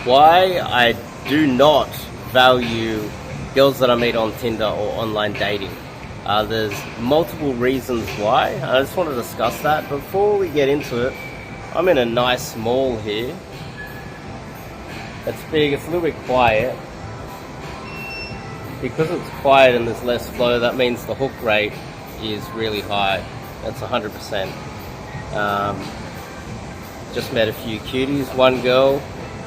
Why I do not value girls that I meet on Tinder or online dating. There's multiple reasons why. I just want to discuss that. Before we get into it, I'm in a nice mall here. It's big, it's a little bit quiet. Because it's quiet and there's less flow, that means the hook rate is really high. That's 100%. Just met a few cuties. One girl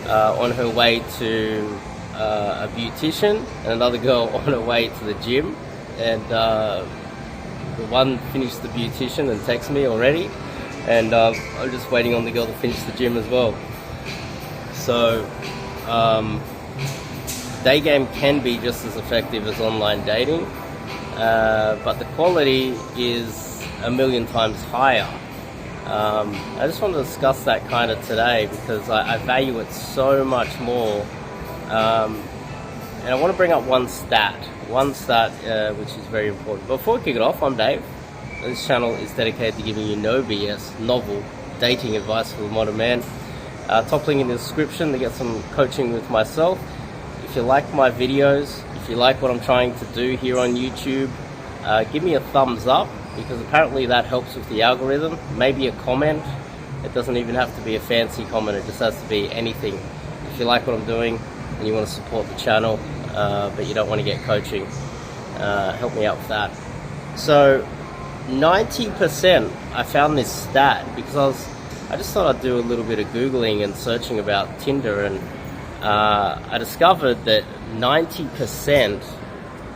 on her way to a beautician, and another girl on her way to the gym. And the one finished the beautician and texted me already, and I'm just waiting on the girl to finish the gym as well. So day game can be just as effective as online dating, but the quality is a million times higher. I just want to discuss that kind of today because I value it so much more. And I want to bring up one stat which is very important. Before we kick it off, I'm Dave. This channel is dedicated to giving you no BS, novel dating advice for the modern man. Top link in the description to get some coaching with myself. If you like my videos, if you like what I'm trying to do here on YouTube, give me a thumbs up, because apparently that helps with the algorithm. Maybe a comment. It doesn't even have to be a fancy comment, it just has to be anything. If you like what I'm doing and you want to support the channel, but you don't want to get coaching, help me out with that. So 90%, I found this stat because I just thought I'd do a little bit of Googling and searching about Tinder, and I discovered that 90%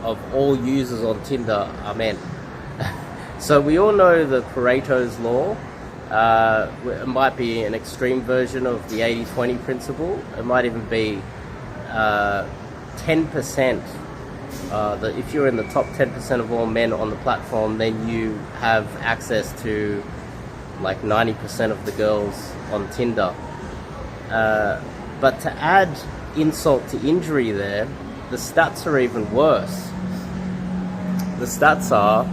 of all users on Tinder are men. So we all know the Pareto's law. It might be an extreme version of the 80-20 principle. It might even be 10%. That if you're in the top 10% of all men on the platform, then you have access to like 90% of the girls on Tinder. But to add insult to injury there, the stats are even worse. The stats are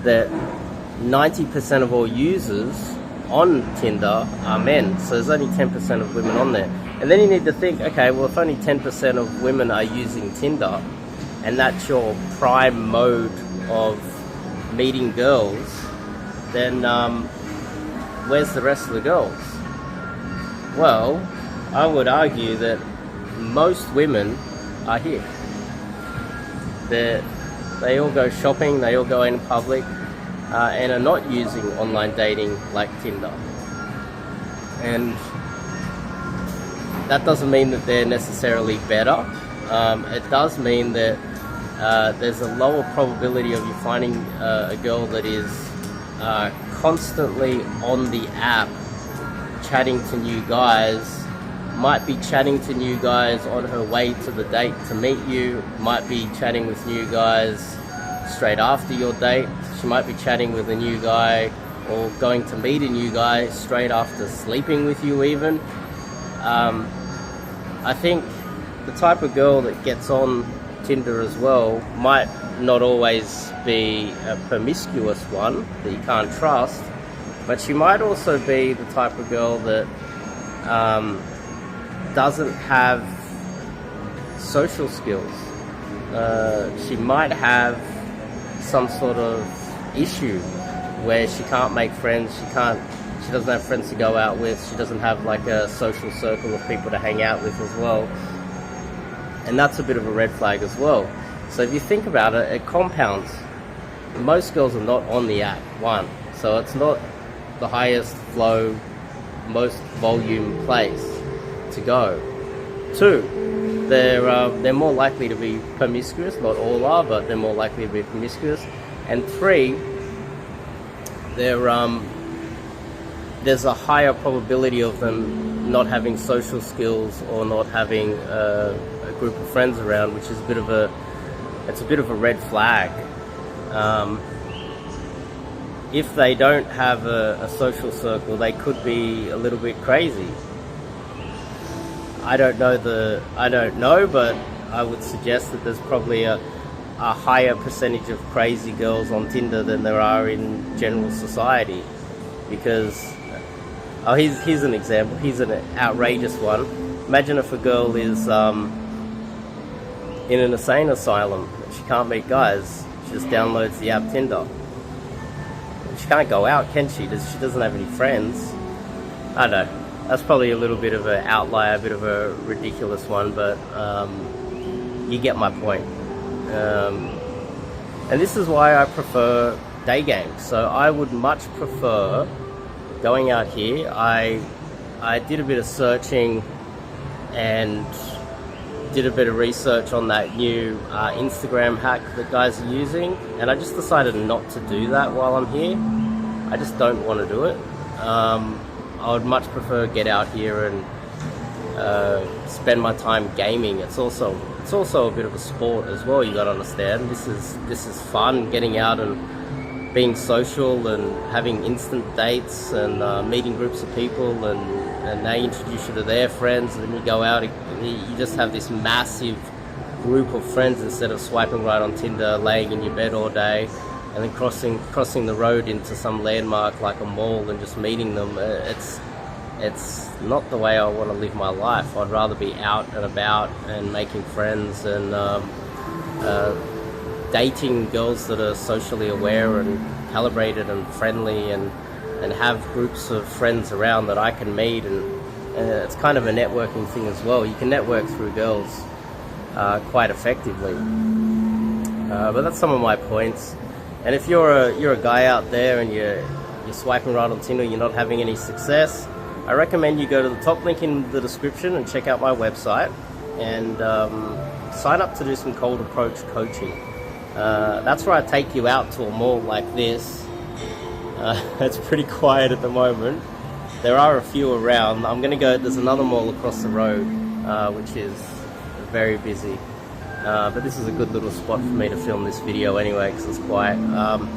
that 90% of all users on Tinder are men, so there's only 10% of women on there. And then you need to think, okay, well, if only 10% of women are using Tinder, and that's your prime mode of meeting girls, then where's the rest of the girls? Well, I would argue that most women are here. They all go shopping, they all go in public, and are not using online dating like Tinder. And that doesn't mean that they're necessarily better. It does mean that there's a lower probability of you finding a girl that is constantly on the app chatting to new guys. Might be chatting to new guys on her way to the date to meet you, might be chatting with new guys straight after your date. She might be chatting with a new guy or going to meet a new guy straight after sleeping with you even. I think the type of girl that gets on Tinder as well might not always be a promiscuous one that you can't trust, but she might also be the type of girl that doesn't have social skills. She might have some sort of issue where she can't make friends, she doesn't have friends to go out with, she doesn't have like a social circle of people to hang out with as well. And that's a bit of a red flag as well. So if you think about it, it compounds. Most girls are not on the app, one. So it's not the highest flow, most volume place to go. Two, they're more likely to be promiscuous. Not all are, but they're more likely to be promiscuous. And three, there's a higher probability of them not having social skills or not having a group of friends around, which is a bit of a red flag. If they don't have a social circle, they could be a little bit crazy. I don't know, but I would suggest that there's probably a higher percentage of crazy girls on Tinder than there are in general society. Because here's an example. Here's an outrageous one. Imagine if a girl is in an insane asylum and she can't meet guys. She just downloads the app Tinder. She can't go out, can she? She doesn't have any friends. I don't know. That's probably a little bit of an outlier, a bit of a ridiculous one, but you get my point. And this is why I prefer day games. So I would much prefer going out here. I did a bit of searching and did a bit of research on that new Instagram hack that guys are using, and I just decided not to do that while I'm here. I just don't want to do it. I would much prefer get out here and spend my time gaming. It's also a bit of a sport as well. You got to understand. This is fun, getting out and being social and having instant dates and meeting groups of people, and they introduce you to their friends, and then you go out. You just have this massive group of friends instead of swiping right on Tinder, laying in your bed all day, and then crossing the road into some landmark like a mall and just meeting them. It's not the way I want to live my life. I'd rather be out and about and making friends and dating girls that are socially aware and calibrated and friendly, and have groups of friends around that I can meet. And it's kind of a networking thing as well. You can network through girls quite effectively. But that's some of my points. And if you're a guy out there and you're swiping right on Tinder, you're not having any success, I recommend you go to the top link in the description and check out my website and sign up to do some cold approach coaching. That's where I take you out to a mall like this. It's pretty quiet at the moment. There are a few around. I'm going to go, there's another mall across the road, which is very busy. But this is a good little spot for me to film this video anyway, because it's quiet. And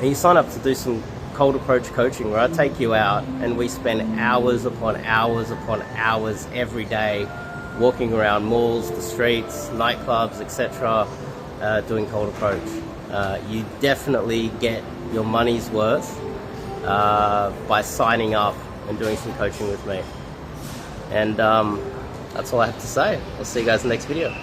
you sign up to do some cold approach coaching where I take you out and we spend hours upon hours upon hours every day walking around malls, the streets, nightclubs, etc., doing cold approach. You definitely get your money's worth by signing up and doing some coaching with me. And that's all I have to say. I'll see you guys in the next video.